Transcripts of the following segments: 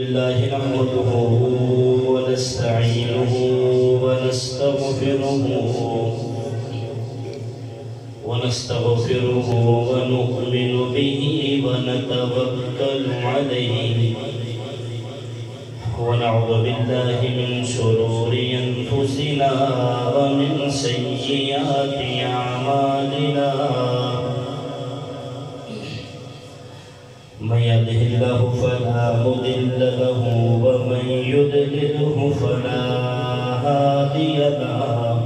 الله نحمده ونستعينه ونستغفره ونؤمن به ونتوكل عليه ونعوذ بالله من شرور أنفسنا ومن سيئات أعمالنا من يهده الله فلا مضل له ومن يضلله فلا هادي له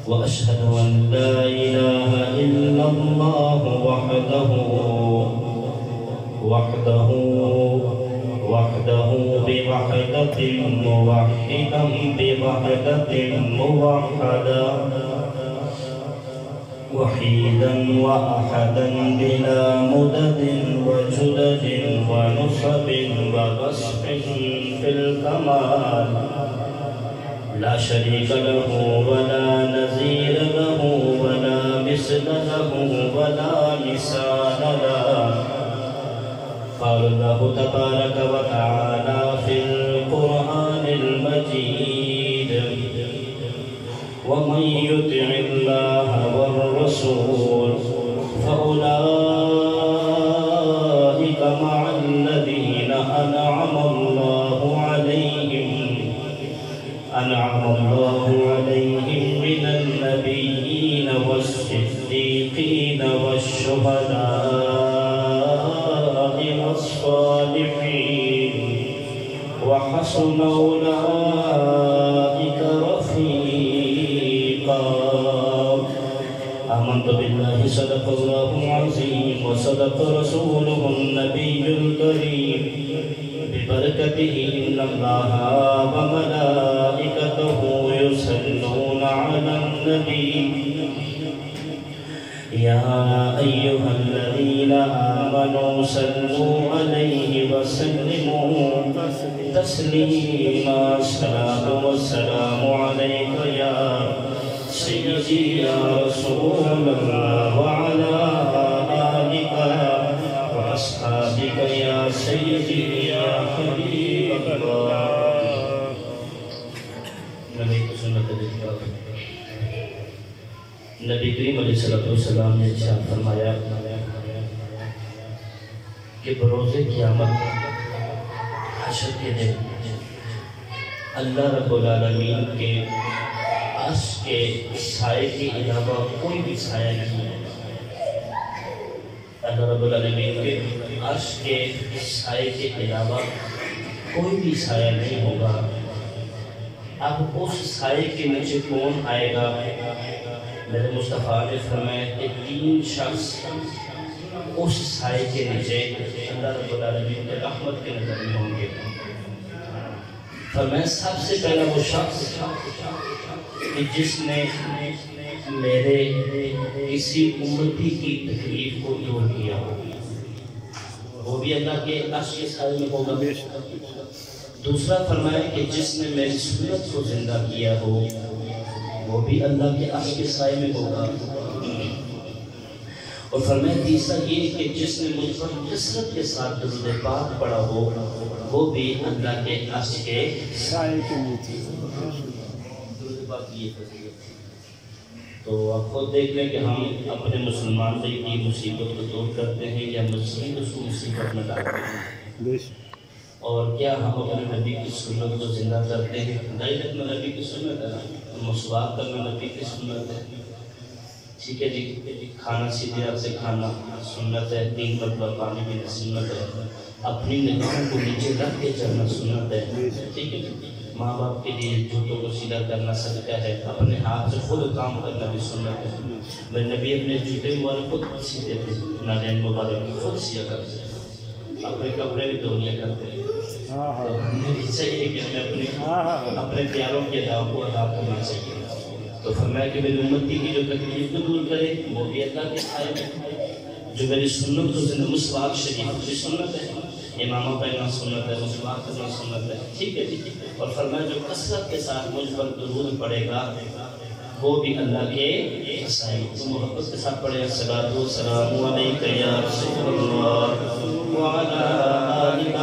وأشهد أن لا إله إلا الله وحده بوحدة موحدا بوحدة موحدا وحيدا وأحدا بلا مدد وجدد ونصب وبسط في الكمال لا شريك له ولا نظير له ولا مثل له ولا مثال له قال الله تبارك وتعالى في القرآن المجيد ومن يطع الله والرسول فأولئك مع الذين أنعم الله عليهم من النبيين والصديقين والشهداء والصالحين وحسن أولئك رفيقا آمنت بالله صدق الله العظيم وصدق رسوله النبي الكريم ببركته إن الله وملائكته يصلون على النبي يا أيها الذين آمنوا صلوا عليه وسلموا تسليما الصلاة والسلام عليك يا سيدي يا رسول الله وعلى آلك وأصحابك يا سيدي يا حبيب الله نبی کریم علیہ السلام نے ارشاد فرمایا کہ بروز قیامت حشر کے دن اللہ رب العالمین کے عرش کے سائے کے علاوہ کوئی بھی سایہ نہیں ہے اللہ رب العالمین کے عرش کے سائے کے علاوہ کوئی بھی سایہ نہیں ہوگا اب اس سائے کے نیچے کون آئے گا میرے مصطفیٰ نے فرمایا کہ 3 شخص اس سائے کے نیچے اللہ رب العالمین کے رحمت کے نظر میں ہوں گے فرمایا سب سے پہلا وہ شخص کہ جس نے میرے کسی امتی کی تکلیف کو دور کیا وہ بھی اللہ کے عرش کے سائے میں ہوگا دوسرا فرمایا کہ جس نے میری سنت کو زندہ کیا ہو وہ بھی اللہ کے عرش کے سائے میں ہوگا اور فرمایا تیسرا یہ کہ جس نے مجھ پر کثرت کے ساتھ درود پاک پڑھا ہو وہ بھی اللہ کے عرش کے سائے کے نیچے درود پاک یہ فضیلت تو آپ خود دیکھ لیں کہ ہم اپنے مسلمان بھائی کی مصیبت کو دور کرتے ہیں یا مزید اس کو مصیبت میں ڈالتے ہیں اور کیا ہم اپنے نبی کی سنت کو زندہ کرتے ہیں دائی رکھنا نبی کی سنت ہے مسواک کرنا نبی کی سنت ہے ٹھیک ہے جی کھانا سیدھے ہاتھ سے کھانا سنت ہے 3 مرتبہ پانی پینا سنت ہے اپنی نگاہوں کو نیچے رکھ کے چلنا سنت ہے ٹھیک ہے جی ماں باپ کے لیے جوتوں کو سیدھا کرنا صدقہ ہے اپنے ہاتھ سے خود کام کرنا بھی سنت ہے میرے نبی اپنے جوتے مبارک خود سیدھے تھے نالین مبارک خود سیدھا کرتے ہیں اپنے کپڑے بھی دھویا کرتے ہیں ہمیں بھی چاہیے کہ ہمیں اپنے پیاروں کے اداؤں کو ادا کرنا چاہیے تو فرمایا کہ میری امتی کی جو تکلیف کو دور کرے وہ بھی اللہ کے سائے میں جو میری سنت کو زندہ مسواک شریف کی سنت ہے امامہ پہنا سنت ہے مسواک کرنا سنت ہے ٹھیک ہے اور فرمایا جو کثرت کے ساتھ مجھ پر درود پڑے گا وہ بھی اللہ کے سائے تو محبت کے ساتھ پڑھے الصلاۃ والسلام علیک یا رسول اللہ وعلی آلک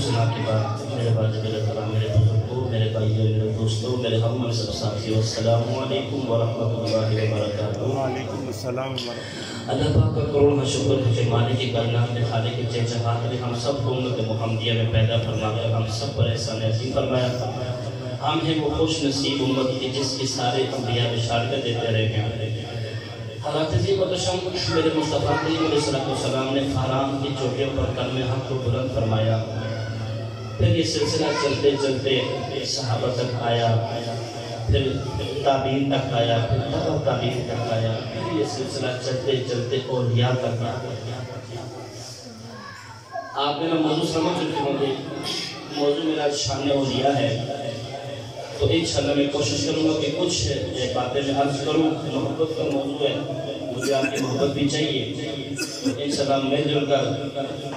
سنا کے بعد میرے واجب الکرام، میرے بزرگوں، میرے بھائیوں، میرے دوستوں، میرے ہم منصب ساتھیوں، السلام علیکم ورحمۃ اللہ وبرکاتہ۔ وعلیکم السلام ورحمۃ اللہ پاک کا کروڑ شکر ہے کہ مالک کی کائنات میں خالق کے چہچہات نے ہم سب کو امت محمدیہ میں پیدا فرما کر ہم سب پر احسان عظیم فرمایا۔ ہم ہیں وہ خوش نصیب امت کی جس کی سارے انبیاء بشارتیں دیتے رہے ہیں۔ حضرت عظیم الشان میرے مصطفیٰ کریم علیہ السلام نے فہران کی چوٹیوں پر کلمہ حق کو بلند فرمایا۔ پھر یہ سلسلہ چلتے چلتے صحابہ تک آیا، پھر تابعین تک آیا، پھر تبع تابعین تک آیا، پھر یہ سلسلہ چلتے چلتے اولیاء تک آیا۔ آپ میرا موضوع سمجھ چکے ہوں گے، موضوع میرا شان اولیاء ہے، تو انشاءاللہ میں کوشش کروں گا کہ کچھ باتیں میں عرض کروں۔ محبت کا موضوع ہے، مجھے آپ کی محبت بھی چاہیے، انشاءاللہ مل جل کر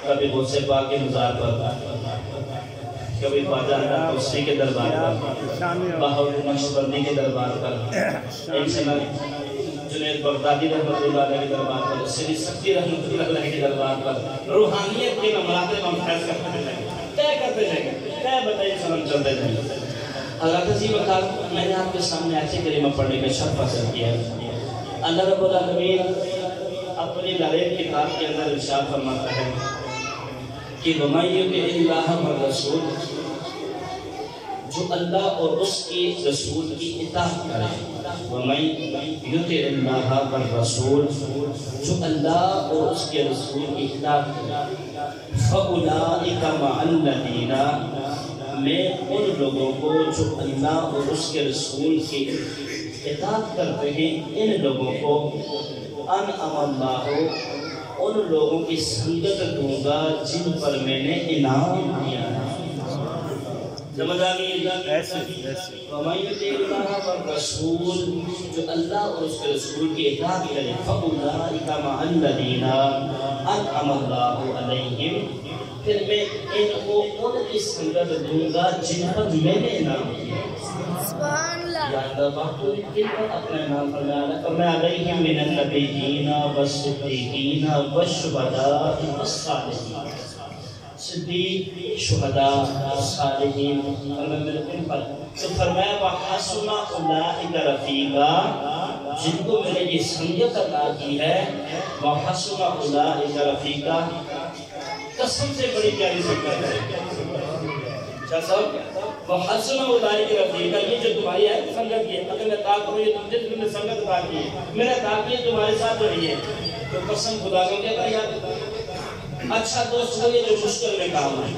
کبھی غوث پاک کے مزار پر، کبھی خواجہ احمد توسیع کے دربار پر، بہاؤالدین نقشبندی کے دربار پر، انشاءاللہ جنید بغدادی رحمۃ اللہ علیہ کے دربار پر، سری سکتی رحمۃ اللہ علیہ کے دربار پر روحانیت کے مراتب ہم فیض کرتے جائیں گے، طے کرتے جائیں گے، طے بتائیے سلام چلتے جائیں گے۔ حضرت عظیم الخال میں نے آپ کے سامنے ایسی کلمہ پڑھنے کا شرف حاصل کیا ہے۔ اللہ رب العالمین اپنی لغیب کتاب کے اندر ارشاد فرماتا ہے کہ وَمَن يُطِعِ اللَّهَ وَالرَّسُولَ، جو اللہ اور اس کی رسول کی اطاعت کرے، وَمَن يُطِعِ اللَّهَ وَالرَّسُولَ، جو اللہ اور اس کے رسول کی اطاعت کرے، فَأُولَئِكَ مَعَ الَّذِينَ، میں ان لوگوں کو جو اللہ اور اس کے رسول کی اطاعت کرتے ہیں، ان لوگوں کو انعم اللہ، ان لوگوں کی سنگت دوں گا جن پر میں نے انعام دیا ہے۔ سمجھ آگئی؟ وَمَن يُطِعِ اللَّهَ وَالرَّسُولَ، جو اللہ اور اس کے رسول کی اطاعت کرے، فَأُولَئِكَ مَعَ الَّذِينَ أَنْعَمَ اللَّهُ عَلَيْهِمْ، پھر میں ان کو ان کی سنگت دوں گا جن پر میں نے انعام دیا۔ سبحان اللہ۔ یا اللہ باقی کن پر اپنا انعام فرمایا، علیہم من النبیین والصدیقین والشہداء والصالحین، صدیق، شہداء، صالحین، ان پر تو فرمایا وَحَسُنَ أُولَئِكَ رَفِيقًا، جن کو میں نے یہ سنگت عطا کی ہے، وَحَسُنَ أُولَئِكَ رَفِيقًا، قسم سے بڑی پیاری سنگت ہے۔ کیا صاحب؟ وَحَسُنَ أُولَئِكَ رَفِيقًا، یہ جو تمہاری ہے سنگت کی ہے، اگر میں عطا کروں یہ تم نے سنگت عطا کی ہے، میں نے عطا کی ہے تمہارے ساتھ رہی ہے، تو قسم خدا کو کیا کریں یاد؟ اچھا دوست وہی جو مشکل میں کام ہے،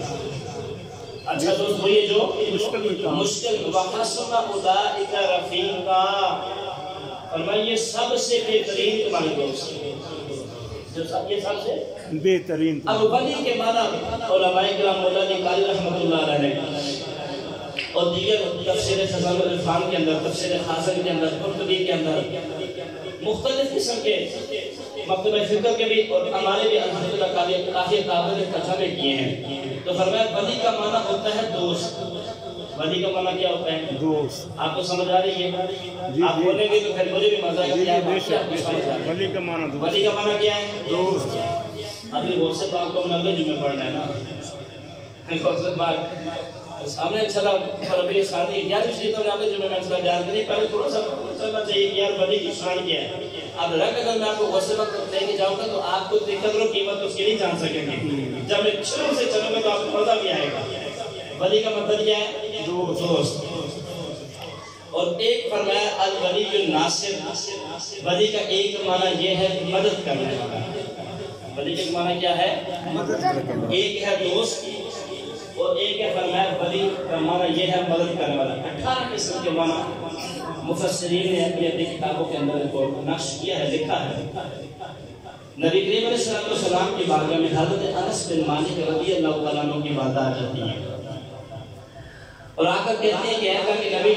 اچھا دوست وہی جو مشکل، وَحَسُنَ أُولَئِكَ رَفِيقًا، فرمائیے یہ سب سے بہترین تمہارے دوست ہیں، یہ سب سے بہترین۔ اب ولی کے معنی علماء کرام مولا علی قاری رحمۃ اللہ علیہ اور دیگر تفسیر خزانہ العرفان کے اندر، تفسیر خازن کے اندر، قرطبی کے اندر مختلف قسم کے مکتبہ فکر کے بھی اور ہمارے بھی الحمدللہ کافی قابل ترجمے کیے ہیں۔ تو فرمایا ولی کا معنی ہوتا ہے دوست۔ ولی کا معنی کیا ہوتا ہے؟ دوست۔ آپ کو سمجھ آ رہی ہے؟ آپ بولیں گے تو پھر مجھے بھی مزہ آئے گا۔ ولی کا معنی دوست۔ ولی کا معنی کیا ہے؟ دوست۔ ابھی غوث پاک کو نبی جمعہ پڑھنا ہے نا، غوث پاک سامنے انشاءاللہ ربیع ثانی 11 شریف میں نبی جمعہ میں انشاءاللہ جان کریں، پہلے تھوڑا سا چلنا چاہیے کہ یار ولی کی شان کیا ہے۔ اب رکھ اگر میں آپ کو غوث پاک لے کے جاؤں گا تو آپ کو قدر و قیمت اس کی نہیں جان سکیں گے، جب میں شروع سے چلوں گا تو آپ کو مزہ بھی آئے گا۔ ولی کا مطلب کیا ہے؟ دوست۔ اور ایک فرمایا الولی الناصر، ولی کا ایک معنی یہ ہے مدد کرنے والا۔ ولی کا معنی کیا ہے؟ ایک ہے دوست اور ایک ہے فرمایا ولی کا معنی یہ ہے مدد کرنے والا۔ 18 قسم کے معنی مفسرین نے اپنی اپنی کتابوں کے اندر کو نقش کیا ہے، لکھا ہے۔ نبی کریم علیہ السلام کی بارگاہ میں حضرت انس بن مالک رضی اللہ تعالیٰ عنہ کی بات آ جاتی ہے اور آ کر کہتے ہیں کہ اے اللہ کے نبی،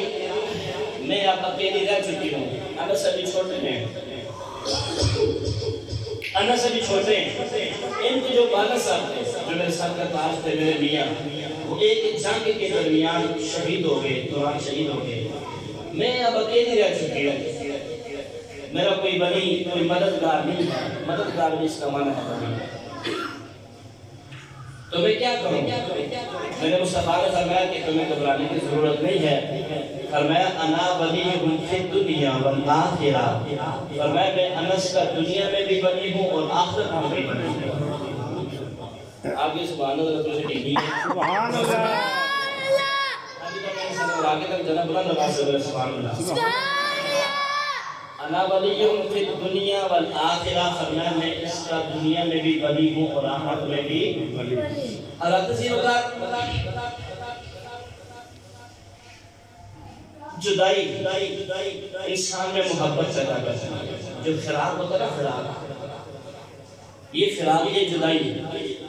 میں آپ اکیلی رہ چکی ہوں، انس ابھی چھوٹے ہیں، انس ابھی چھوٹے ہیں، ان کے جو والد صاحب تھے جو میرے ساتھ کا تاج تھے میرے میاں، وہ ایک جنگ کے درمیان شہید ہو گئے، دوران شہید ہو گئے، میں اب اکیلی رہ چکی ہوں، میرا کوئی ولی کوئی مددگار نہیں ہے، مددگار بھی اس کا معنی ہے ولی۔ تو تمہیں کیا کروں؟ میرے مصطفیٰ نے فرمایا کہ تمہیں گھبرانے کی ضرورت نہیں ہے. فرمایا انا ولیہم فی الدنیا والآخرہ. فرمایا میں انس کا دنیا میں بھی ولی ہوں اور آخرت میں بھی ولی ہوں. آپ یہ سبحان اللہ تو سے ٹھیک ہے. سبحان اللہ. ابھی تو میں سن اور آگے تک جناب بلند آواز سے سبحان اللہ. انا ولیہم فی الدنیا والآخرہ. فرمایا میں اس کا دنیا میں بھی ولی ہوں اور آخرت میں بھی ولی ہوں. حضرت جدائی انسان میں محبت پیدا کرتا ہے. جو فراق ہوتا ہے نا فراق، یہ فراق یہ جدائی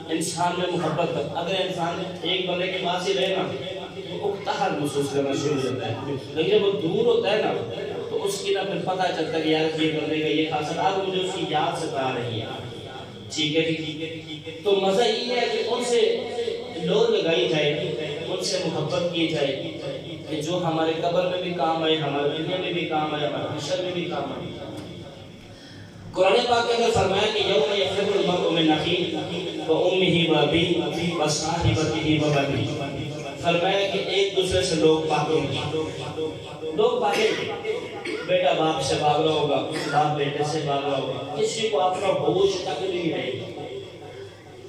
انسان میں محبت کرتا. اگر انسان ایک بندے کے پاس ہی رہے نا تو اکتاہٹ محسوس کرنا شروع ہو جاتا ہے. لیکن جب وہ دور ہوتا ہے نا تو اس کی نا پھر پتہ چلتا ہے کہ یار یہ بندے کا یہ خاصت آج مجھے اس کی یاد ستا رہی ہے. ٹھیک ہے. تو مزہ یہ ہے کہ ان سے لوگ لگائی جائے، ان سے محبت کی جائے کہ جو ہمارے قبر میں بھی کام آئے، ہمارے دنیا میں بھی کام آئے، ہمارے حشر میں بھی کام آئے. قرآن پاک کے اندر فرمایا کہ یوم یفر المرء من اخیہ وامہ وابیہ وصاحبتہ وبنیہ. فرمایا کہ ایک دوسرے سے لوگ بھاگیں گے، لوگ بھاگیں گے. بیٹا باپ سے بھاگ رہا ہوگا، باپ بیٹے سے بھاگ رہا ہوگا، کسی کو اپنا بوجھ تک نہیں رہے گا.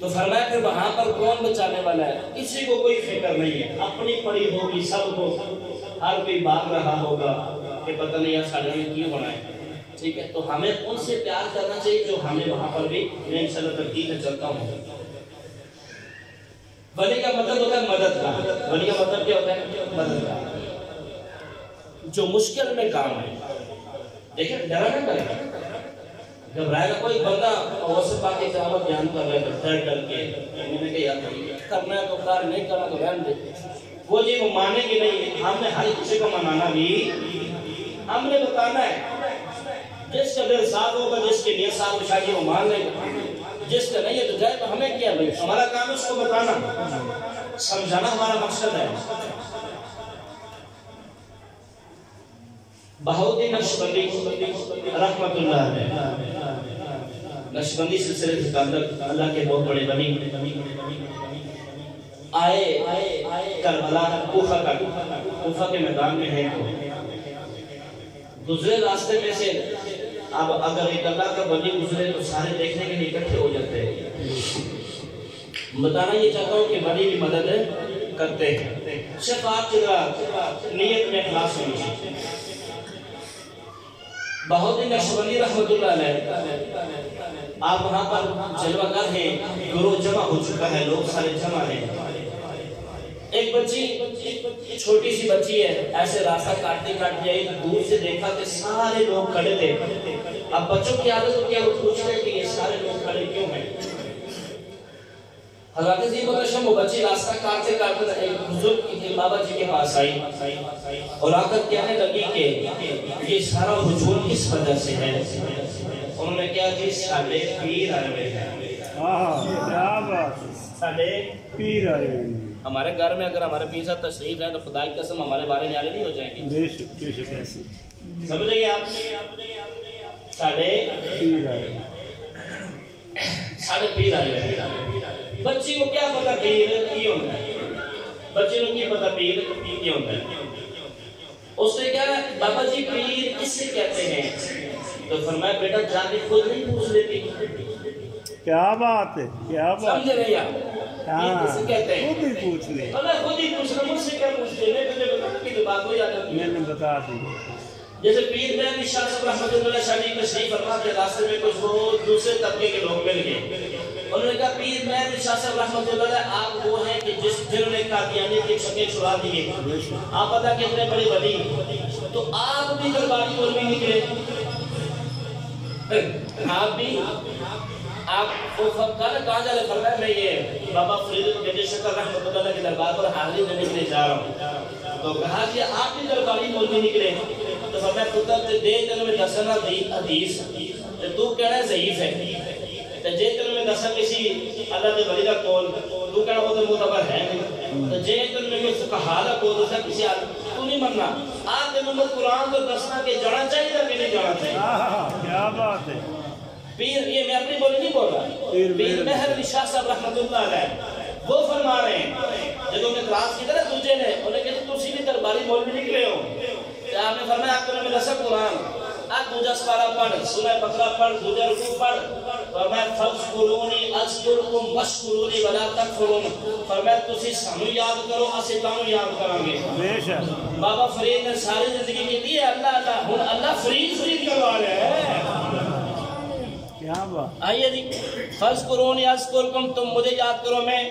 تو فرمایا پھر وہاں پر کون بچانے والا ہے؟ کسی کو کوئی فکر نہیں ہے. اپنی پڑی ہوگی سب کو، ہر کوئی بھاگ رہا ہوگا کہ پتہ نہیں یار ساڑھے میں کیوں ہونا ہے. ٹھیک ہے. تو ہمیں ان سے پیار کرنا چاہیے جو ہمیں وہاں پر بھی میں انشاءاللہ ترتیب میں چلتا ہوں. ولی کا مطلب ہوتا ہے مدد کا. ولی کا مطلب کیا ہوتا ہے؟ مدد کا. جو مشکل میں کام ہے. دیکھیں ڈرا نہ کریں، گھبرائے گا کوئی بندہ اور سے پاک اقامت بیان کر رہے ہیں ڈر کے میں نے کہا یار کرنا ہے تو کار نہیں کرنا تو رہن دے. وہ جی وہ مانیں گے نہیں. ہم نے ہر کسی کو منانا بھی، ہم نے بتانا ہے. جس کا دل صاف ہوگا، جس کی نیت صاف بچھاگی وہ مان لے گا. جس کا نہیں ہے تو جائے. تو ہمیں کیا بھائی، ہمارا کام اس کو بتانا، سمجھانا ہمارا مقصد ہے. بہاؤالدین نقشبندی رحمت اللہ علیہ، نقشبندی سلسلے کے تعلق اللہ کے بہت بڑے بنی آئے کربلا کوفہ کے میدان میں ہیں. تو گزرے راستے میں سے اب اگر ایک اللہ کا ولی گزرے تو سارے دیکھنے کے لیے اکٹھے ہو جاتے ہیں. بتانا یہ چاہتا ہوں کہ ولی بھی مدد کرتے ہیں. صرف آپ کی نیت میں اخلاص ہونی چاہیے. بہاؤالدین نقشبندی رحمت اللہ علیہ آپ وہاں پر جلوہ گر ہیں، گروہ جمع ہو چکا ہے، لوگ سارے جمع ہیں. ایک بچی چھوٹی سی بچی ہے، ایسے راستہ کاٹتے آئی، دور سے دیکھا کہ سارے لوگ کھڑے تھے. اب بچوں کی عادت ہوتی ہے وہ پوچھتے ہیں کہ یہ سارے لوگ کھڑے کیوں ہیں. حضرت عظیم الشان وہ بچی راستہ کاٹتے ایک بزرگ کی بابا جی کے پاس آئی اور آ کر کہنے لگی کہ یہ سارا ہجوم کس وجہ سے ہے. انہوں نے کہا کہ سارے پیر آئے ہوئے ہیں. کیا بات، سارے پیر آئے ہوئے ہیں. ہمارے گھر میں اگر ہمارے پیر صاحب تشریف ہے تو خدا کی قسم ہمارے بارے نیارے نہیں ہو جائیں گے. بے شک بے شک ایسے سمجھے گے آپ؟ سارے پیر آئے، سارے پیر آئے ہوئے ہیں. بچی کو کیا پتا پیر کی ہوتا ہے؟ بچے کو کیا پتا پیر کی ہوتا ہے؟ اس نے کہا بابا جی پیر کس سے کہتے ہیں؟ تو فرمایا بیٹا جا کے خود نہیں پوچھ لیتی. کیا بات ہے، کیا بات. سمجھ رہے آپ؟ پیر کس سے کہتے ہیں؟ خود ہی پوچھ لے. اللہ خود ہی پوچھ لے. مجھ سے کیا پوچھتے ہیں؟ میں بتا کی تو بات ہو جاتا ہے. میں نے بتا دی. جیسے پیر میں شاہ صاحب رحمت اللہ شاہ جی تشریف فرما کے راستے میں کچھ وہ دوسرے طبقے کے لوگ مل گئے. انہوں نے کہا پیر میں شاہ صاحب رحمت اللہ آپ وہ ہیں کہ جنہوں نے قادیانیت کی شکلیں چھڑا دیے. آپ پتہ کتنے بڑے ولی، تو آپ بھی درباری مولوی نکلے. آپ بھی آپ کہاں جا رہے؟ فرمایا میں یہ بابا فرید الدین شکر رحمت اللہ کے دربار پر حاضری دینے کے لیے جا رہا ہوں. تو کہا کہ آپ بھی درباری مولوی نکلے. تو فرمایا پتر دے تینوں میں دسنا حدیث تو کہنا ہے ضعیف ہے. جے تن میں دسا کسی اللہ دے ولی دا کول تو کہنا وہ معتبر ہے نہیں. تو جے تن میں کوئی فقہا دا کول دسا کسی تو نہیں مننا. آپ دے محمد قرآن تو دسنا کہ جانا چاہیے کہ نہیں جانا چاہیے. کیا بات ہے. پیر یہ میں اپنی بولی نہیں بول رہا. پیر مہر علی شاہ صاحب رحمت اللہ علیہ وہ فرما رہے ہیں جب انہیں اعتراض کی طرح دوسرے نے انہیں کہتے تو اسی بھی درباری مولوی نکلے ہو کہ آپ نے فرمایا آپ نے میرا سب قرآن آپ دوجہ سپارہ پڑھ سورہ بقرہ پڑھ دوجہ رکوع پڑھ فرمایا فَاذْكُرُونِي أَذْكُرْكُمْ وَاشْكُرُونِي وَلَا تَكْفُرُونَ فرمایا تسی سانو یاد کرو اسے تانوں یاد کریں گے بے شک بابا فرید نے ساری زندگی کی دی ہے اللہ اللہ ہن اللہ فرید کروا رہے ہیں کیا بات آئیے جی فَاذْكُرُونِي أَذْكُرْكُمْ تم مجھے یاد کرو میں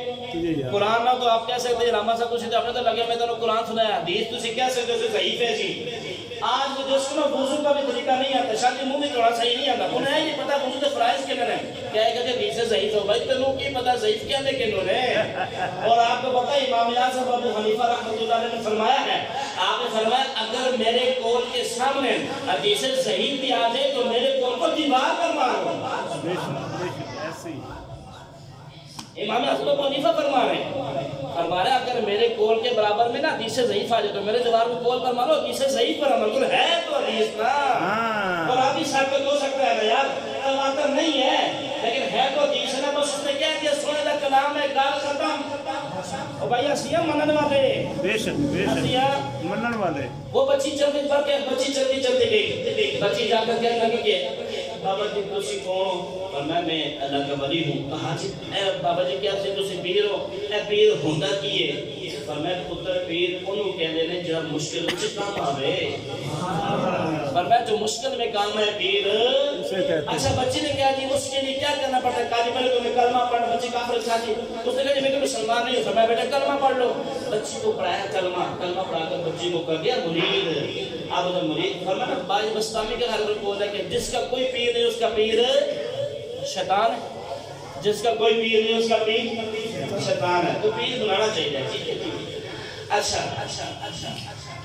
قرآن نہ تو آپ کہہ سکتے ہیں راما صاحب کچھ اپنے تو لگے میں تو قرآن سنایا حدیث تسی کہہ سکتے ہو ضعیف ہے جی آج وہ جس کو وضو کا بھی طریقہ نہیں آتا شاید منہ میں تھوڑا صحیح نہیں آتا انہیں یہ پتا وضو کے فرائض کے لئے کیا ہے کہ حدیث سے ضعیف ہو بھائی تنوں کی پتا ضعیف کیا لے کے انہوں اور آپ کو پتا امام اعظم ابو حنیفہ رحمۃ اللہ علیہ نے فرمایا ہے آپ نے فرمایا اگر میرے قول کے سامنے حدیث صحیح بھی آ جائے تو میرے قول کو دیوار پر مارو ایسی امام اعظم ابو حنیفہ فرما رہے ہیں اگر میرے قول کے برابر میں نا حدیث ضعیف آ جائے تو میرے دیوار میں قول پر مانو حدیث صحیح پر عمل کرو ہے تو حدیث نا اور آپ ہی ثابت ہو سکتا ہے نا یار تواتر نہیں ہے لیکن ہے تو حدیث نا بس اس نے کہہ دیا سونے کا کلام ہے گال ختم او بھائی اسیہ منن والے بے شک منن والے وہ بچی چلتی پر کے بچی چلتی گئی بچی جا کر کہنے لگی کہ بابا جی تسی کون اور میں اللہ کا ولی ہوں کہا جی اے بابا جی کیا سے تسی پیر ہو اے پیر ہوندا کی ہے فرمایا پتر پیر انہوں کہندے نے جڑا مشکل وچ کام آوے فرمایا جو مشکل میں کام ہے پیر اچھا بچی نے کہا جی اس کے لیے کیا کرنا پڑتا ہے قاضی پہلے تمہیں کلمہ پڑھ بچی کافر تھا جی اس نے کہا جی میں تو مسلمان نہیں ہوں فرمایا بیٹا کلمہ پڑھ لو بچی کو پڑھایا کلمہ پڑھا کر بچی کو کر دیا مرید اب وہ مرید فرمایا باج بستامی کے گھر میں بولا کہ جس کا کوئی پیر نہیں اس کا پیر شیطان ہے جس کا کوئی پیر نہیں اس کا پیر شیطان ہے تو پیر بنانا چاہیے ٹھیک ہے اچھا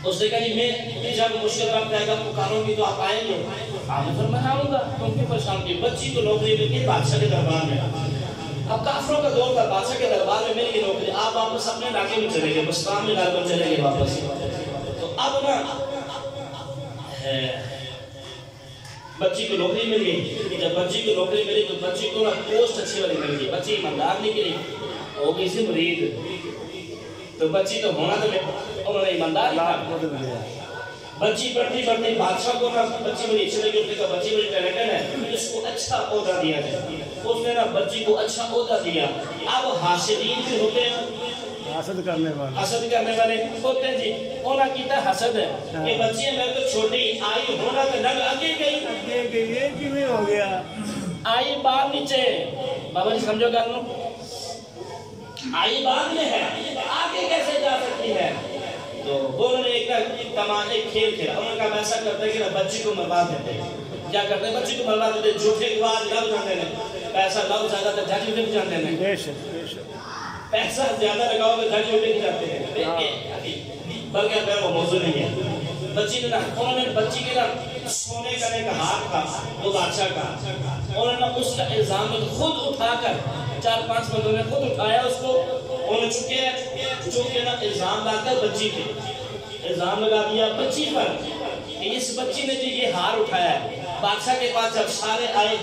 اس نے کہا جی میں جب مشکل وقت آئے گا پکاروں گی تو آپ آئیں گے آپ نے فرمایا آؤں گا تم کیوں پریشان کی بچی کو نوکری مل گئی بادشاہ کے دربار میں اب کافروں کا دور تھا بادشاہ کے دربار میں مل گئی نوکری آپ واپس اپنے علاقے میں چلے گئے بستان میں گھر پر چلے گئے واپس تو اب نا بچی کو نوکری مل گئی جب بچی کو نوکری ملی تو بچی کو نا پوسٹ اچھی والی مل گئی بچی ایماندار نکلی ہو گئی سی مرید تو بچی تو ہونا تو انہوں نے ایماندار بچی پڑھتی بادشاہ کو نا بچی بڑی اچھی لگی اس نے کہا بچی بڑی ٹیلنٹڈ ہے اس کو اچھا عہدہ دیا جائے اس نے نا بچی کو اچھا عہدہ دیا اب حاسدین سے ہوتے ہیں حسد کرنے والے ہوتے ہیں جی اونا کیتا حسد ہے یہ بچی ہے میں تو چھوٹی آئی ہونا تو لگ آگے گئی یہ کیوں ہو گیا آئی بار نیچے بابا جی سمجھو گا آئی بار میں ہے آگے کیسے جا سکتی ہے تو وہ انہوں نے ایک کھیل کھیلا انہوں نے کہا ایسا کرتا ہے کہ بچی کو مروا دیتے کیا کرتے ہیں بچی کو مروا دیتے جھوٹے گواہ لگ جاتے ہیں پیسہ لگ زیادہ تر جھاجی اٹھے جاتے ہیں پیسہ زیادہ لگاؤ گے جھاجی اٹھے جاتے ہیں بلکہ اگر وہ موضوع نہیں ہے بچی نے انہوں نے بچی کے نا سونے کا ایک ہاتھ تھا وہ بادشاہ کا انہوں نے اس کا الزام خود اٹھا کر 4-5 بندوں نے خود اٹھایا اس کو انہوں نے چونکہ نا الزام لا کر بچی پہ الزام لگا دیا بچی پر کہ اس بچی نے جو یہ ہار اٹھایا ہے بادشاہ کے پاس جب سارے آئے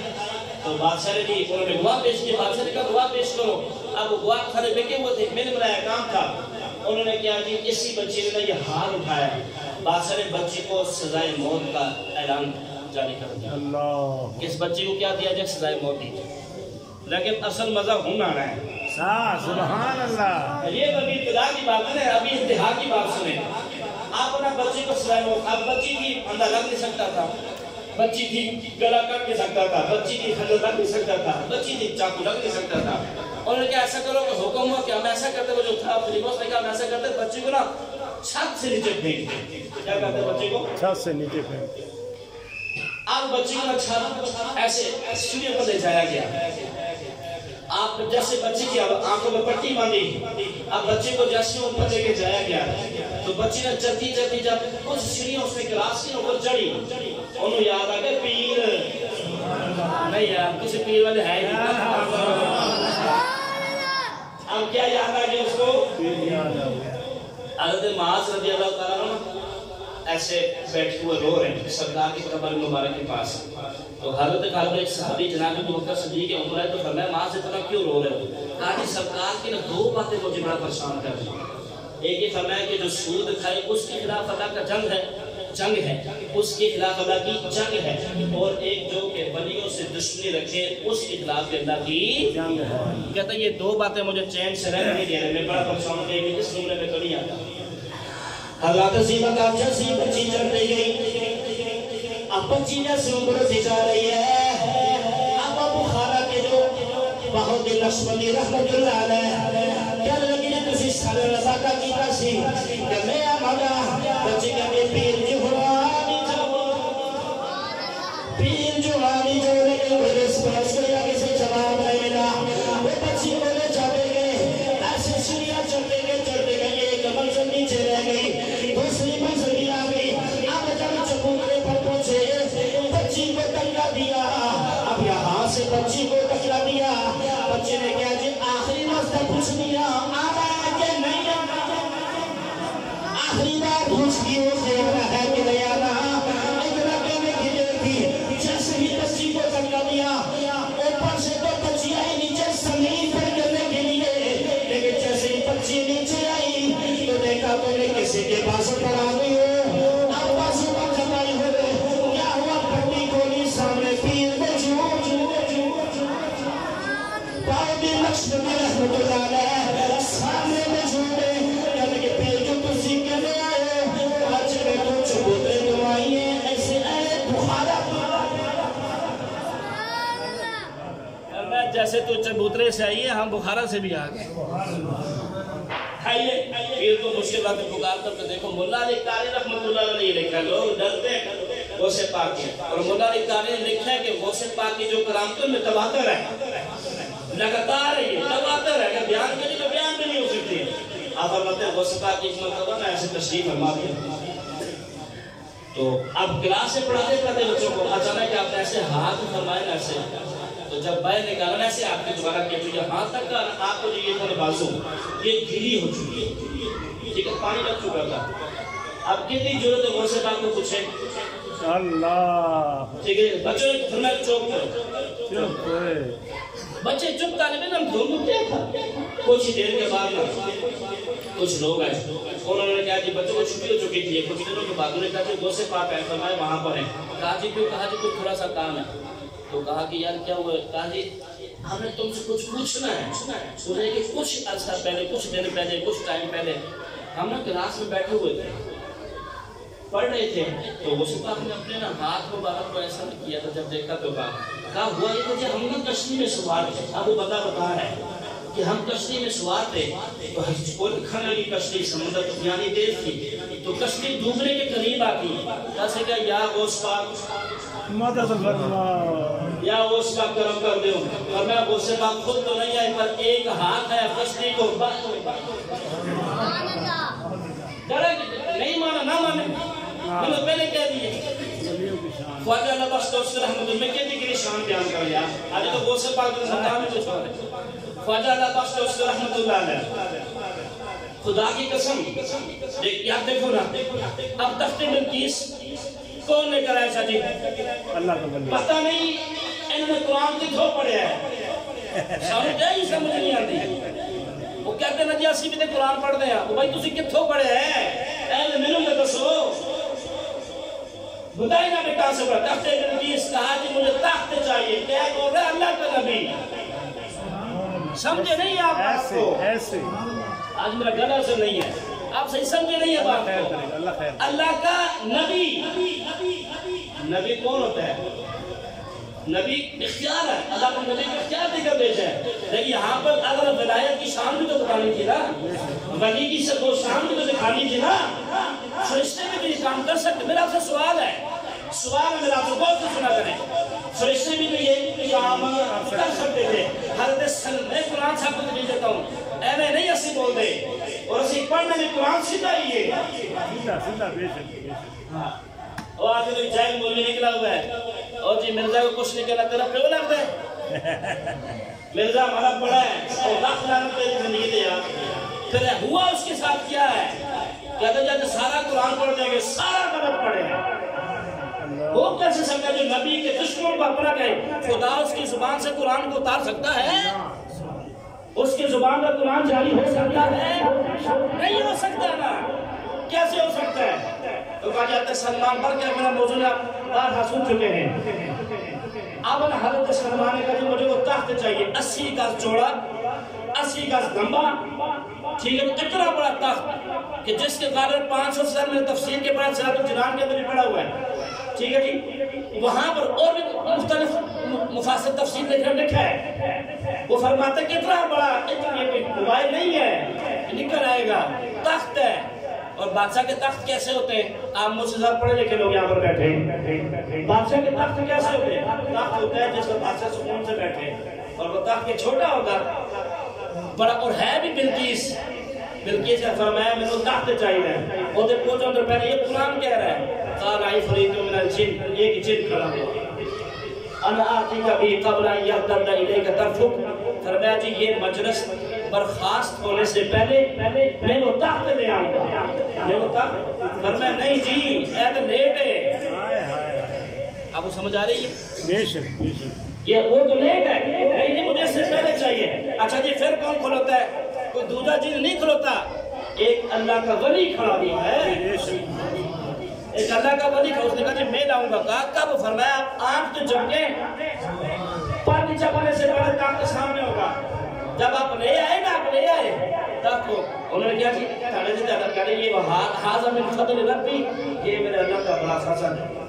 تو بادشاہ نے دی انہوں نے گواہ پیش کیا بادشاہ نے کہا گواہ پیش کرو اب گواہ کھڑے بیٹھے ہوئے تھے میں نے بنایا کام تھا انہوں نے کیا جی اسی بچی نے یہ ہار اٹھایا بادشاہ نے بچی کو سزائے موت کا اعلان جاری کر دیا اس بچی کو کیا دیا جائے سزائے موت دی لیکن اصل مزہ ہونا رہا ہے سبحان اللہ یہ ابھی ابتدا کی بات ہے ابھی انتہا کی بات سنیں آپ اپنا بچی کو سزائے موت اب بچی تھی اندھا لگ نہیں سکتا تھا بچی تھی گلا کٹ نہیں سکتا تھا بچی تھی خنجر لگ نہیں سکتا تھا بچی تھی چاقو لگ نہیں سکتا تھا انہوں نے کہا ایسا کرو کہ حکم ہوا کہ ہم ایسا کرتے وہ جو تھا فلیبوس نے کہا ہم ایسا کرتے بچی کو نا چھت سے نیچے پھینک کیا کرتے بچی کو چھت سے نیچے پھینک اب بچی کو نا چھت ایسے سیڑھیوں پر لے جایا گیا آپ جیسے بچی کی آنکھوں میں پٹی باندھی اب بچی کو جیسے اوپر لے کے جایا گیا تو بچی نے چلتی جب کچھ سیڑھیاں اس نے کلاس کی اوپر چڑھی انہوں یاد آ گئے پیر نہیں یار کسی پیر والے ہے اب کیا یاد آ گیا اس کو حضرت معاذ رضی اللہ تعالیٰ عنہ ایسے بیٹھے ہوئے رو رہے ہیں سرکار کی قبر مبارک کے پاس. تو حضرت قالب ایک صحابی جناب ابوبکر صدیق عمر ہے تو فرمایا ماں سے اتنا کیوں رو رہے ہو؟ کہا کہ سرکار کی 2 باتیں مجھے بڑا پریشان کر رہی ہیں. ایک یہ فرمایا کہ جو سود کھائے اس کے خلاف اللہ کا جنگ ہے اس کے خلاف اللہ کی جنگ ہے, اور ایک جو کہ ولیوں سے دشمنی رکھے اس کے خلاف اللہ کی جنگ ہے. کہتا ہے یہ 2 باتیں مجھے چین سے رہنے نہیں دے رہے, میں بڑا پریشان ہوں کہ اس جملے میں کمی آتا. حضرت زینب کا جیسی بچی چلتے گئی, اب بچی جیسے عمر سے جا رہی ہے. اب ابو خالہ کے جو بہت دل لشمنی رحمت اللہ علیہ کہنے لگی تسی سارے رضا کا کیتا سی کہ میں آمانا بچی کہ پیر جوانی جو لگے میرے سپاس کریا کسی جواب نہیں ملا. وہ بچی بولے چاہتے گئے ایسے سیڑھیاں چڑھتے گئے ایک منزل نیچے رہ گئی, دوسری منزل بھی آ گئی. اب جب چبوترے پر پہنچے بچی کو ٹکرا دیا. اب یہاں سے بچی کو ٹکرا دیا. بچے نے کہا جی آخری مسئلہ پوچھ دیا آنا ہے کہ نہیں آنا, آخری بار پوچھ کی وہ دیکھنا ہے کہ نہیں آنا. اتنا کہنے کی دیر تھی جیسے ہی بچی کو ٹکرا دیا اوپر سے تو بچی آئی نیچے زمین پر گرنے کے لیے, لیکن جیسے ہی بچی نیچے آئی تو دیکھا تو نے کسی کے پاس پڑا گئی ہو. اب پاس پر جمائی ہوئے کیا ہوا پٹی کھولی سامنے پیر میں لکشمن رحمت اللہ علیہ سامنے میں جھوٹے کہنے کے پیر جو تسی کہنے آئے آج میں تو چبوترے دعائی ہیں ایسے اے بخارا. جیسے تو چبوترے سے آئیے ہم بخارا سے بھی آگئے. پیر کو مشکل بات پکار کرتے دیکھو ملا علی قاری رحمت اللہ علیہ لکھا ہے لوگ ڈرتے ہیں غوث پاک کی, اور ملا علی قاری نے لکھا ہے کہ غوث پاک کی جو کرامتوں میں تواتر ہے لگاتار ہے, یہ تواتر ہے کہ بیان کے لیے تو بیان بھی نہیں ہو سکتی. آپ فرماتے ہیں غوث پاک کی ایک مرتبہ نا ایسے تشریف فرما دیا تو اب کلاس سے پڑھاتے بچوں کو اچانک آپ نے ایسے ہاتھ فرمائے نا ایسے, تو جب باہر نکالا ایسے آپ نے دوبارہ کیا تو یہ ہاتھ تک کا آپ کو جو یہ تھوڑے بازو یہ گھلی ہو چکی ہے, ٹھیک ہے پانی لگ چکا تھا. اب کتنی ضرورت ہے غوث پاک کو پوچھے اللہ, ٹھیک ہے بچوں نے فرمایا چوپ کرو. بچے چپ طالب علم دونوں کیا تھا. کچھ دیر کے بعد کچھ لوگ آئے, انہوں نے کہا جی بچوں کو چھٹی ہو چکی تھی. کچھ دنوں کے بعد انہوں نے کہا جی غوث پاک ہے, فرمایا وہاں پر ہیں. کہا جی کیوں؟ کہا جی کوئی تھوڑا سا کام ہے. تو کہا کہ یار کیا ہوا؟ کہا جی ہم نے تم سے کچھ پوچھنا ہے. سنے کہ کچھ عرصہ پہلے, کچھ دن پہلے, کچھ ٹائم پہلے ہم نے کلاس میں بیٹھے ہوئے تھے پڑھ رہے تھے, تو غوث پاک نے اپنے نا ہاتھ مبارک کو ایسا کیا تھا. جب دیکھا تو کہا ہوا یہ تھا کہ ہم نے کشتی میں سوار تھے. اب وہ بتا رہا ہے کہ ہم کشتی میں سوار تھے تو کوئی کھانے کی کشتی سمندر طوفانی تیز تھی تو کشتی ڈوبنے کے قریب آتی. کیسے کہ یا غوث پاک مدد فرما, یا غوث پاک کرم کر دو. اور میں غوث پاک خود تو نہیں آئے پر ایک ہاتھ ہے کشتی کو نہیں مانا نہ مانے, میں نے پہلے کہہ دیے. خواجہ اللہ بخش دوست رحمت اللہ میں کہتی کہ نشان بیان کر لیا. آج تو غوث پاک کے مقام میں کچھ اور ہے. خواجہ اللہ بخش دوست رحمت اللہ علیہ خدا کی قسم یاد دیکھو نا, اب تخت بلقیس کون نے کرایا شاہ جی؟ اللہ کا بندہ. پتہ نہیں انہوں نے قرآن کتھوں پڑھے ہے, سمجھ ہی سمجھ نہیں آتی. وہ کہتے ہیں جی اسی بھی تے قرآن پڑھ دیں. وہ بھائی تسی کتھوں پڑھے ہیں اہل میروں میں دسو بتائی نا میں کہاں سے پڑھا. تخت بلقیس کہا کہ مجھے تخت چاہیے, کیا بول رہے اللہ کا نبی. سمجھے نہیں آپ بات کو؟ ایسے آج میرا گلا سے نہیں ہے, آپ صحیح سمجھے نہیں ہے بات کو. اللہ کا نبی. نبی کون ہوتا ہے؟ نبی اختیار ہے. اللہ کا نبی کا اختیار دے کر بھیجا ہے. لیکن یہاں پر اگر ولایت کی شان بھی تو دکھانی تھی نا, ولی کی شان بھی تو دکھانی تھی نا. فرشتے بھی تو یہ کام کر سکتے. میرا آپ سے سوال ہے میرا آپ سے بہت کچھ سنا کریں. فرشتے بھی تو یہ کام کر سکتے تھے. حضرت سلم میں قرآن صاحب کو نہیں دیتا ہوں, اے میں نہیں اسی بول دے, اور اسی پڑھنے میں قرآن سیدھا ہی ہے سیدھا بے شک. اور آج تو جائل مولوی نکلا ہوا ہے, اور جی مرزا کو کچھ نکلا تیرا پیو لگ دے. مرزا ہمارا بڑا ہے اور لاکھ لعنت تیری زندگی دے یار. پھر ہوا اس کے ساتھ کیا ہے؟ کہتے جاتے سارا قرآن پڑھ دیں گے، سارا غلط پڑھے ہیں۔ وہ کیسے سکتا ہے جو نبی کے دشمن کو اپنا کہے خدا اس کی زبان سے قرآن کو اتار سکتا ہے؟ اس کی زبان کا قرآن جاری ہو سکتا ہے؟ نہیں ہو سکتا نا، کیسے ہو سکتا ہے؟ تو کہا جاتا ہے سلمان پر کیا میرا موضوع آپ بار حسن چکے ہیں۔ اب حضرت سلمان نے کہا مجھے وہ تخت چاہیے 80 گز چوڑا 80 گز لمبا، ٹھیک ہے، اتنا بڑا تخت کہ جس کے قادر 500 سال میں تفسیر کے بعد سرات الجنان کے اندر بھی پڑا ہوا ہے، ٹھیک ہے جی۔ وہاں پر اور بھی مختلف مفاسر تفسیر لکھا ہے، وہ فرماتے کہ اتنا بڑا، اتنا یہ موبائل نہیں ہے، نکل آئے گا، تخت ہے۔ اور بادشاہ کے تخت کیسے ہوتے ہیں؟ آپ مجھ سے زیادہ پڑھے لکھے لوگ یہاں پر بیٹھے ہیں، بادشاہ کے تخت کیسے ہوتے ہیں؟ تخت ہوتا ہے جس پر بادشاہ سکون سے بیٹھے، اور وہ تخت کے چھوٹا ہوگا بڑا، اور ہے بھی بلقیس نے فرمایا میں تو تخت چاہیے، وہ دے پوچھا اندر پہلے یہ قرآن کہہ رہا ہے، قال آئی فریدو من الجن، ایک جن کھڑا ہوا، انا آتی کبھی قبل ان یرتد الیک طرفک، فرمایا جی یہ مجلس برخاست ہونے سے پہلے میں وہ تخت لے آؤں گا، میں وہ تخت، فرمایا نہیں جی اے تو لیٹ ہے۔ آپ کو سمجھ آ رہی ہے؟ یہ وہ تو لیٹ ہے، نہیں مجھے اس سے پہلے چاہیے۔ اچھا جی پھر کون کھلوتا ہے؟ کوئی دوسرا جن نہیں کھلوتا، ایک اللہ کا ولی کھڑا ہوا ہے، ایک اللہ کا ولی کھڑا، اس نے کہا جی میں لاؤں گا، کہا کب؟ فرمایا آپ آنکھ تو جھپکے، پر نیچہ پڑنے سے پہلے تخت سامنے ہوگا، جب آپ لے آئے نا، آپ لے آئے تخت کو، انہوں نے کیا جی تھاڑے سے زیادہ کہہ رہے یہ حاضر من فضل ربی، یہ میرے اللہ کا بڑا فضل ہے۔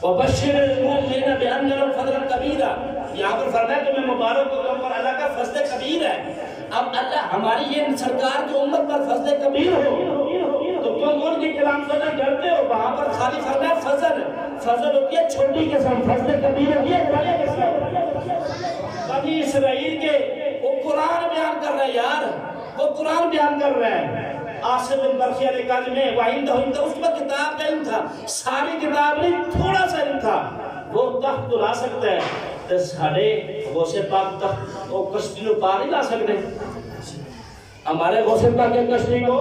وَبَشِّرِ الْمُؤْمِنِينَ بِأَنَّ لَهُمْ فَضْلًا كَبِيرًا، یہاں پر فرمایا کہ میں مبارک کو تم پر اللہ کا فضل کبیر ہے۔ اب اللہ ہماری یہ سرکار کی امت پر فضل کبیر ہو تو تم ان کی کلام سے ڈرتے ہو، وہاں پر خالی فرمایا فضل، فضل ہوتی ہے چھوٹی قسم، فضل کبیر ہوتی ہے بڑے قسم۔ بنی اسرائیل کے وہ قرآن بیان کر رہے ہیں یار، وہ قرآن بیان کر رہے ہیں۔ آصف بن برخی علیہ کاج میں وَعِنْدَهُ اس پر کتاب کا علم تھا، ساری کتاب نہیں تھوڑا سا علم تھا، وہ تخت تو لا سکتا ہے، تو ساڑھے غوث پاک تخت وہ کشتی کو پار نہیں لا سکتے، ہمارے غوث پاک کے کشتی کو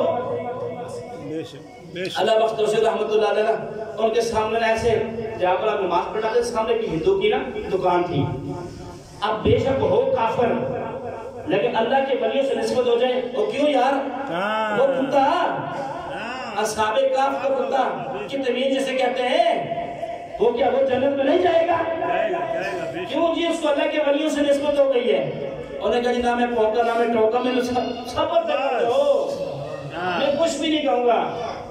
اللہ بخت حسین رحمت اللہ علیہ ان کے سامنے ایسے جہاں پر آپ نماز پڑھا دے، سامنے کی ہندو کی نا دکان تھی، اب بے شک ہو کافر لیکن اللہ کے ولیوں سے نسبت ہو جائے، وہ کیوں یار؟ وہ کتا اصحاب کاف کا کتا کی تمیز جسے کہتے ہیں، وہ کیا وہ جنت میں نہیں جائے گا؟ کیوں جی؟ اس کو اللہ کے ولیوں سے نسبت ہو گئی ہے، انہوں نے کہا جی نامے پوکا نامے ٹوکا، میں سبت دیکھتے ہو، میں کچھ بھی نہیں کہوں گا،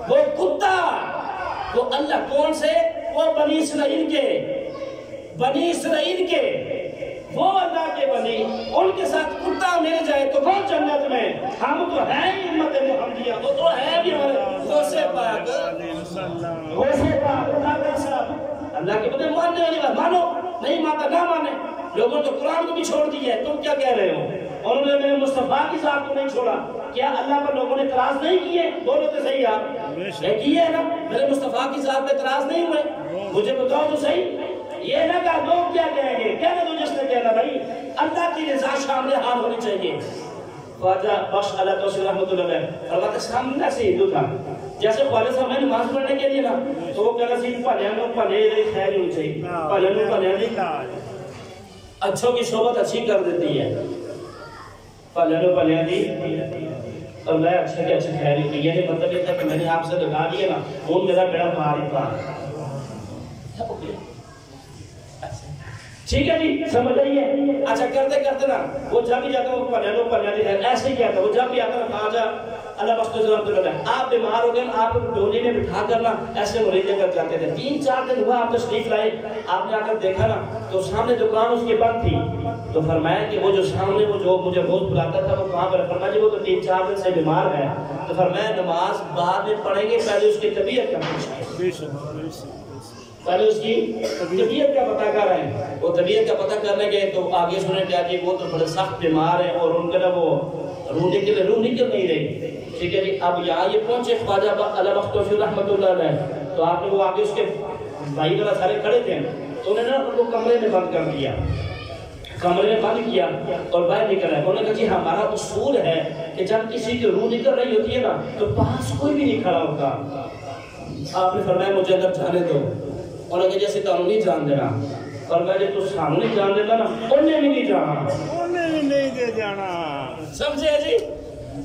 وہ کتا، وہ اللہ کون سے؟ وہ بنی اسرائیل کے وہ اللہ کے ولی، ان کے ساتھ کتا مل جائے تو وہ جنت میں، ہم تو ہیں ہی امت محمدیہ، وہ تو ہے بھی ہمارے غوث پاک، اللہ کے بدے ماننے والی بات، مانو نہیں مانتا نہ مانے، لوگوں تو قرآن کو بھی چھوڑ دیا ہے، تم کیا کہہ رہے ہو؟ انہوں نے میرے مصطفیٰ کی ذات کو نہیں چھوڑا، کیا اللہ پر لوگوں نے اعتراض نہیں کیے؟ بولو تو صحیح آپ، یہ کیے ہے نا، میرے مصطفیٰ کی ذات پہ اعتراض نہیں ہوئے، مجھے بتاؤ تو صحیح، یہ نہ کہا لوگ کیا کہیں گے، کہنے دو جس نے کہنا بھائی اللہ کی رضا شامل حال ہونی چاہیے۔ خواجہ بخش اللہ توسیع رحمت اللہ علیہ فرماتے سامنے ایسے ہندو تھا، جیسے خواجہ صاحب میں نماز پڑھنے کے لیے نا تو وہ کہنا سی پہلے پہلے خیر ہونی چاہیے، پہلے اچھوں کی صحبت اچھی کر دیتی ہے، پہلے دی اور میں اچھے کے اچھے خیر ہوئی، یہ نہیں مطلب یہ تھا کہ میں نے آپ سے لگا دیا نا وہ میرا بیڑا پار ہی پار، ٹھیک ہے جی سمجھ رہی ہے؟ اچھا کرتے کرتے نا وہ جب بھی جاتا وہ پہلے ہے ایسے ہی کہتا وہ جب بھی آتا نا خواجہ اللہ بخش رحمت اللہ، آپ بیمار ہو گئے آپ ڈولی میں بٹھا کرنا ایسے مریضے کر جاتے تھے، 3-4 دن ہوا آپ تشریف لائے، آپ نے آ کر دیکھا نا تو سامنے دکان اس کے بند تھی، تو فرمایا کہ وہ جو سامنے وہ جو مجھے روز بلاتا تھا وہ کہاں پر، فرمایا جی وہ تو 3-4 دن سے بیمار ہے، تو فرمایا نماز بعد میں پڑھیں گے، پہلے اس کی طبیعت کا پوچھیں، پہلے اس کی طبیعت کا پتہ کر رہے ہیں، وہ طبیعت کا پتہ کرنے گئے تو آگے سنیں کیا جی وہ تو بڑے سخت بیمار ہیں اور ان کا نا وہ روح نکل نہیں رہی، ٹھیک ہے جی۔ اب یہاں یہ پہنچے خواجہ اللہ بخش رحمت اللہ علیہ، تو آپ نے وہ آگے اس کے بھائی والا سارے کھڑے تھے تو انہوں نے ان کو کمرے میں بند کر دیا، کمرے میں بند کیا اور باہر نکل آئے. انہوں نے کہا جی ہمارا اصول ہے کہ جب کسی کی روح نکل رہی ہوتی ہے نا تو پاس کوئی بھی نہیں کھڑا ہوتا. آپ نے فرمایا مجھے اندر جانے دو. انہوں نے کہا جیسے تو نہیں جان دینا. اور میں جب تو سامنے نہیں جان دیتا نا انہیں بھی نہیں جانا. انہیں بھی نہیں دے جانا. سمجھے جی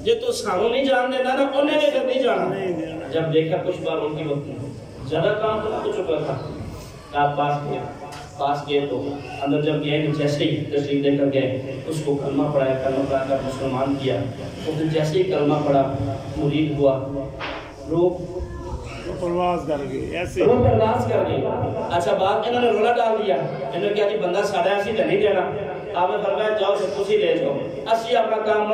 یہ تو سامنے نہیں جان دیتا نا انہیں بھی نہیں جانا. جب دیکھا کچھ بار ان کی وقت زیادہ کام تو چکا تھا. آپ پاس گئے تو اندر جب گئے جیسے ہی تشریف دے کر گئے اس کو کلمہ پڑھایا. کلمہ پڑھا کر مسلمان کیا. اس نے جیسے ہی کلمہ پڑھا مرید ہوا. روح پرواز کر گئی ایسے روح پرواز کر گئی. اچھا بات انہوں نے رولا ڈال دیا. انہوں نے کہا جی بندہ ساڑھا ایسی تو نہیں دینا. آپ نے فرمایا جاؤ تو تسی لے جاؤ. اسی اپنا کام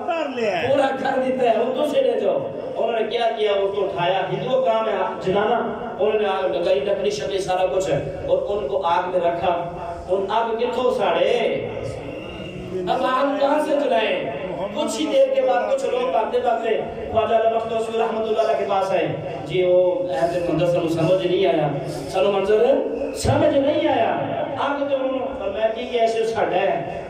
کر لیا پورا کر دیتا ہے وہ تسی لے جاؤ. انہوں نے کیا کیا اس کو اٹھایا. ہندو کام ہے جلانا. انہوں نے آگ لگائی لکڑی شکڑی سارا کچھ ہے اور ان کو آگ میں رکھا. ان آگ کتوں ساڑے اب آگ کہاں سے جلائیں. کچھ ہی دیر کے بعد کچھ لوگ باتیں خواجہ بختیار رحمۃ اللہ علیہ کے پاس آئے. جی وہ اہل منظر سنو سمجھ نہیں آیا. سنو منظر سمجھ نہیں آیا. آگ تو انہوں نے فرمایا کہ ایسے ساڑا ہے.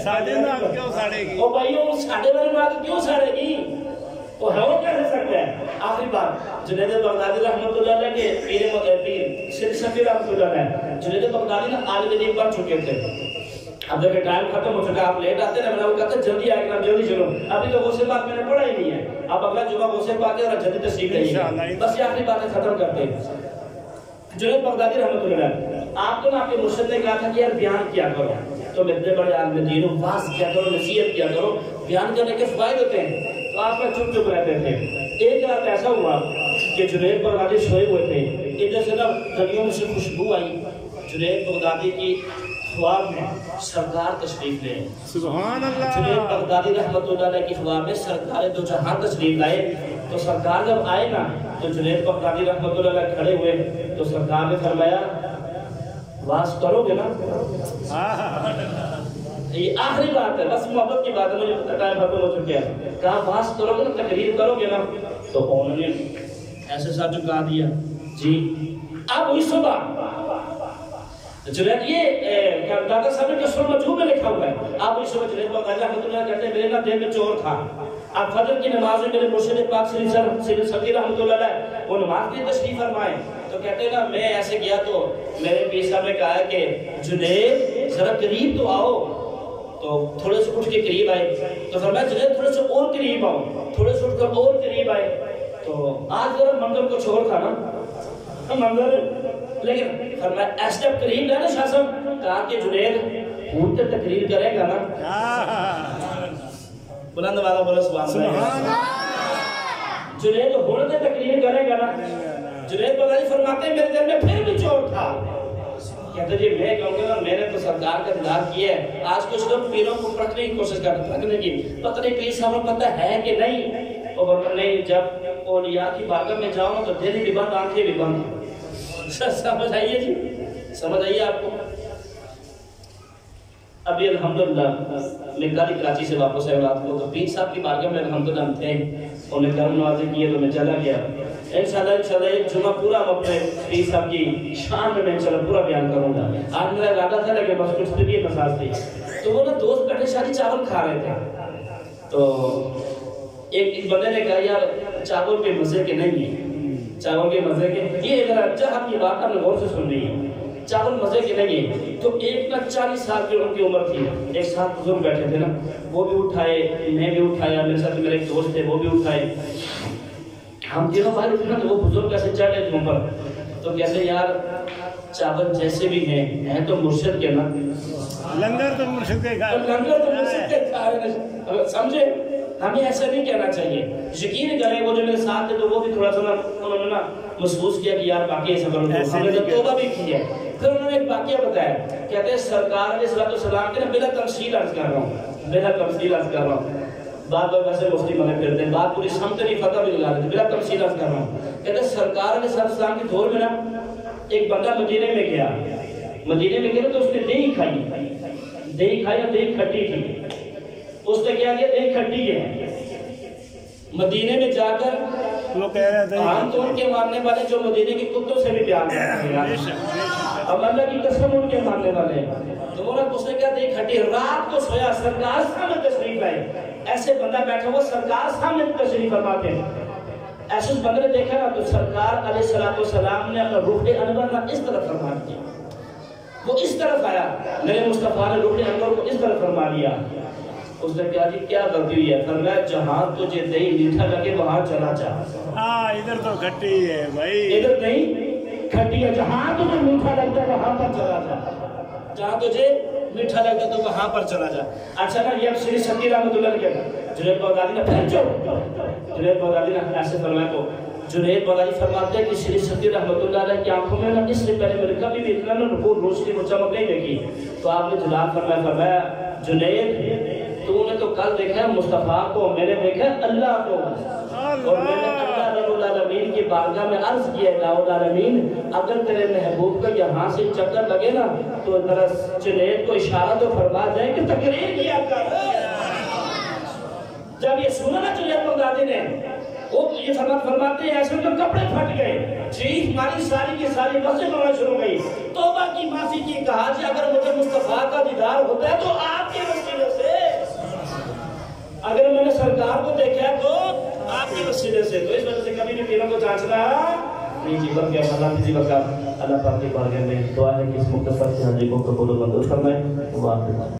ساڑے میں آگ کیوں ساڑے گی. وہ بھائیو ساڑے میں آگ کیوں ساڑے گی. وہ ہے وہ کیسے سکتا ہے. آخری بات جنید بغدادی رحمۃ اللہ علیہ کے پیر سید شفیع رحمۃ اللہ علیہ جنید بغدادی نا عالم دین بن چکے تھے. اب دیکھیں ٹائم ختم ہو چکا. آپ لیٹ آتے ہیں میں وہ کہتے ہیں جلدی آئے گا جلدی چلو. ابھی تو غوث پاک میں نے پڑھا ہی نہیں ہے. اب اگلا جمعہ غوث پاک ہے اور جلدی تشریف لائیے. بس یہ آخری باتیں ختم کرتے ہیں. جنید بغدادی رحمۃ اللہ علیہ آپ کو نا آپ کے مرشد نے کہا تھا کہ یار بیان کیا کرو. تو اتنے بڑے عالم دین ہو واز کیا کرو نصیحت کیا کرو. بیان کرنے کے فوائد ہوتے ہیں. تو آپ میں چپ چپ رہتے تھے. ایک رات ایسا ہوا کہ جنید بغدادی سوئے ہوئے تھے. ادھر سے نا گلیوں میں سے خوشبو آئی. جنید بغدادی کی خواب میں سرکار تشریف لے. سبحان اللہ. جنید بغدادی رحمۃ اللہ علیہ کی خواب میں سرکار دو جہاں تشریف لائے. تو سرکار جب آئے نا تو جنید بغدادی رحمۃ اللہ علیہ کھڑے ہوئے. تو سرکار نے فرمایا واز کرو گے نا. یہ آخری بات ہے بس محبت کی بات ہے. مجھے پتہ ٹائم ختم ہو چکا ہے. کہا واز کرو گے نا تقریر کرو گے نا. تو انہوں نے ایسے ساتھ جھکا دیا. جی اب ہوئی صبح. جنید یہ ڈاکٹر صاحب نے کسر مجہول میں لکھا ہوا ہے. آپ اس وقت جنید بغدادی رحمۃ اللہ کہتے ہیں میرے نا دل میں چور تھا. اب فجر کی نماز میں میرے مرشد پاک سید شفیع رحمۃ اللہ علیہ وہ نماز کی تشریف فرمائے. تو کہتے ہیں نا میں ایسے گیا تو میرے پیر صاحب نے کہا کہ جنید ذرا قریب تو آؤ. تو تھوڑے سے اٹھ کے قریب آئے. تو فرمایا جنید تھوڑے سے اور قریب آؤ. تھوڑے سے اٹھ کر اور قریب آئے. تو آج ذرا منظر کچھ اور تھا نا منظر. لیکن فرمایا ایس جب قریب ہے نا شاہ صاحب کہا کہ جنید خود تک تقریر کرے گا نا. بلند والا بولا سبحان اللہ. جنید خود تک تقریر کرے گا نا. جنید بغدادی فرماتے ہیں میرے دل میں پھر بھی چور تھا. کہتے جی میں کہوں گا میں نے تو سرکار کا دیدار کیا ہے. آج کچھ لوگ پیروں کو پرکھنے کی کوشش کرتے پرکھنے کی. پتہ نہیں پیر صاحب کو پتہ ہے کہ نہیں. اور نہیں جب اولیاء کی بارگاہ میں جاؤ نا تو دل بھی بند آنکھیں بھی بند. سمجھ آئیے جی سمجھ آئیے آپ کو. ابھی الحمدللہ میں کل کراچی سے واپس آیا رات کو. تو پیر صاحب کی بارگاہ میں الحمدللہ تھے. انہوں نے کرم نوازی کیے تو میں چلا گیا. انشاءاللہ ایک جمعہ پورا اپنے پیر صاحب کی شان میں انشاءاللہ پورا بیان کروں گا. آج میرا ارادہ تھا لیکن بس کچھ طبیعت مساج تھی. تو وہ نا دوست بیٹھے شادی چاول کھا رہے تھے. تو ایک بندے نے کہا یار چاول کے مزے کے نہیں ہیں. چاول کے مزے کے یہ اگر اچھا آپ کی بات آپ نے غور سے سن رہی ہے. چاول مزے کے نہیں ہیں. تو ایک نا 40 سال کی ان کی عمر تھی. ایک ساتھ بزرگ بیٹھے تھے نا وہ بھی اٹھائے میں بھی اٹھایا. میرے ساتھ میرے ایک دوست تھے وہ بھی اٹھائے. ہم تینوں بھائی اٹھنا تو وہ بزرگ کیسے چڑھ رہے تھے اوپر. تو کہتے یار چاول جیسے بھی ہیں تو مرشد کے نا. لنگر تو مرشد کے کھا لنگر تو مرشد کے کھا. سمجھے ہمیں ایسا نہیں کہنا چاہیے. یقین کریں وہ جو میرے ساتھ تھے تو وہ بھی تھوڑا سا انہوں نے نا محسوس کیا کہ یار باقی ایسا کرو. ہم نے تو توبہ بھی کی ہے. پھر انہوں نے ایک واقعہ بتایا. کہتے ہیں سرکار علیہ السلام کے نا بلا تمثیل عرض کر رہا ہوں بلا تمثیل عرض کر رہا ہوں. بات بات ویسے مفتی ملک کرتے ہیں بات پوری سمجھ نہیں فتح بھی لگا دیتے. بلا تمثیل عرض کر رہا ہوں. کہتے ہیں سرکار علیہ السلام کے دور میں نا ایک بندہ مدینے میں گیا. مدینے میں گیا تو اس نے دہی کھائی. دہی کھائی اور دہی کھٹی تھی. اس نے کیا کیا دہی کھٹی ہے. مدینے میں جا کر عام طور کے ماننے والے جو مدینے کے کتوں سے بھی پیار کرتے ہیں اب اللہ کی قسم ان کے ماننے والے ہیں تو وہ اس نے کیا دیکھ ہٹی رات کو سویا سرکار سامنے تشریف لائے ایسے بندہ بیٹھا ہوا سرکار سامنے تشریف فرماتے ہیں ایسے اس بندے نے دیکھا نا تو سرکار علیہ السلام نے اپنا روح انور اس طرف فرما دیا وہ اس طرف آیا میرے مصطفیٰ نے روح انور کو اس طرف فرما لیا اس نے کہا جی کیا غلطی ہوئی ہے فرمایا جہاں تجھے دہی میٹھا لگے وہاں چلا جا ادھر تو کھٹی ہے بھائی ادھر نہیں کھٹی ہے جہاں تجھے میٹھا لگتا ہے وہاں پر چلا جا جہاں تجھے میٹھا لگتا ہے تو وہاں پر چلا جا اچھا نا یہ اب شری ستی رحمت اللہ نے کہا جنید بغدادی نے پھر جنید بغدادی نے ایسے فرمایا تو جنید بغدادی فرماتے ہیں کہ شری ستی رحمت اللہ علیہ کی آنکھوں میں نا اس سے پہلے میرے کبھی بھی اتنا نا نور روشنی و چمک نہیں دیکھی تو آپ نے جلال فرمایا جنید تو نے تو کل دیکھا ہے مصطفیٰ کو میں نے دیکھا ہے اللہ کو اور میں نے اللہ رب العالمین کی بارگاہ میں عرض کیا ہے رب العالمین اگر تیرے محبوب کا یہاں سے چکر لگے نا تو ذرا جنید کو اشارہ تو فرما جائے کہ تقریر کیا کر جب یہ سنا نا جنید بغدادی نے وہ یہ فرماتے ہیں ایسے تو کپڑے پھٹ گئے جی ہماری ساری کی ساری مسجد ہونا شروع گئی توبہ کی معافی کی کہا جی اگر مجھے مصطفیٰ کا دیدار ہوتا ہے تو آپ کی وسیلے سے اگر میں نے سرکار کو دیکھا ہے تو آپ کی وسیلے سے تو اس وجہ سے کبھی بھی تینوں کو جانچنا نہیں جی بن گیا اللہ کسی وقت اللہ پاک کی بارگاہ میں دعا ہے کہ اس مختصر سے حاجی کو قبول و منظور فرمائے